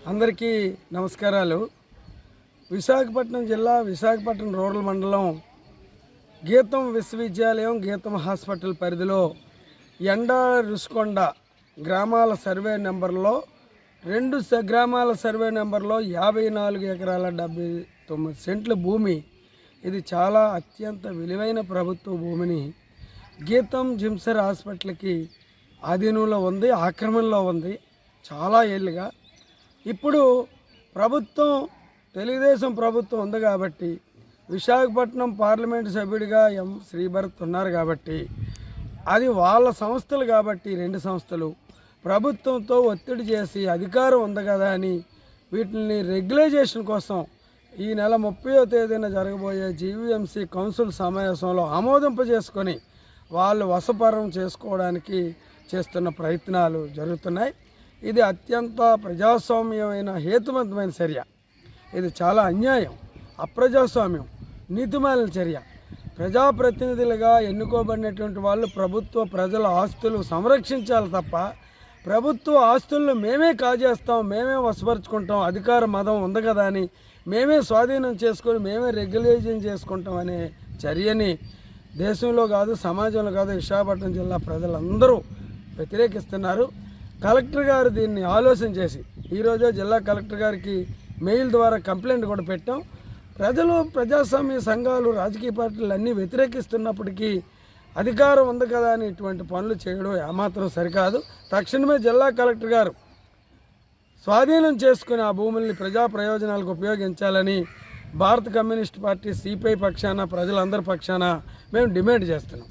అందరికీ నమస్కారాలు. విశాఖపట్నం జిల్లా విశాఖపట్నం రూరల్ మండలం గీతం విశ్వవిద్యాలయం గీతం హాస్పిటల్ పరిధిలో ఎండా రుషికొండ గ్రామాల సర్వే నెంబర్లో గ్రామాల సర్వే నెంబర్లో 54 ఎకరాల 79 సెంట్ల భూమి. ఇది చాలా అత్యంత విలువైన ప్రభుత్వ భూమిని గీతం జిమ్సర్ హాస్పిటల్కి ఆధీనంలో ఉంది, ఆక్రమణలో ఉంది చాలా ఏళ్ళుగా. ఇప్పుడు ప్రభుత్వం తెలుగుదేశం ప్రభుత్వం ఉంది కాబట్టి విశాఖపట్నం పార్లమెంటు సభ్యుడిగా శ్రీభరత్ ఉన్నారు కాబట్టి అది వాళ్ళ సంస్థలు కాబట్టి 2 సంస్థలు ప్రభుత్వంతో ఒత్తిడి చేసి అధికారం ఉంది కదా అని వీటిని రెగ్యులైజేషన్ కోసం ఈ నెల 30వ తేదీన జరగబోయే జీవీఎంసీ కౌన్సిల్ సమావేశంలో ఆమోదింపజేసుకొని వాళ్ళు వశపరం చేసుకోవడానికి చేస్తున్న ప్రయత్నాలు జరుగుతున్నాయి. ఇది అత్యంత ప్రజాస్వామ్యమైన హేతుబద్ధమైన చర్య. ఇది చాలా అన్యాయం, అప్రజాస్వామ్యం, నీతిమాలిన చర్య. ప్రజాప్రతినిధులుగా ఎన్నుకోబడినటువంటి వాళ్ళు ప్రజల ఆస్తులు సంరక్షించాలి తప్ప ప్రభుత్వ ఆస్తులను మేమే కాజేస్తాం, మేమే వశపరుచుకుంటాం, అధికార మదం ఉంది కదా అని మేమే స్వాధీనం చేసుకొని మేమే రెగ్యులేషన్ చేసుకుంటాం అనే చర్యని దేశంలో కాదు సమాజంలో కాదు విశాఖపట్నం జిల్లా ప్రజలందరూ వ్యతిరేకిస్తున్నారు. కలెక్టర్ గారు దీన్ని ఆలోచన చేసి ఈరోజే జిల్లా కలెక్టర్ గారికి మెయిల్ ద్వారా కంప్లైంట్ కూడా పెట్టాం. ప్రజలు, ప్రజాస్వామ్య సంఘాలు, రాజకీయ పార్టీలు అన్నీ వ్యతిరేకిస్తున్నప్పటికీ అధికారం ఉంది కదా అని ఇటువంటి పనులు చేయడం ఏమాత్రం సరికాదు. తక్షణమే జిల్లా కలెక్టర్ గారు స్వాధీనం చేసుకుని ఆ భూముల్ని ప్రజా ప్రయోజనాలకు ఉపయోగించాలని భారత కమ్యూనిస్ట్ పార్టీ సిపిఐ పక్షాన ప్రజలందరి పక్షాన మేము డిమాండ్ చేస్తున్నాం.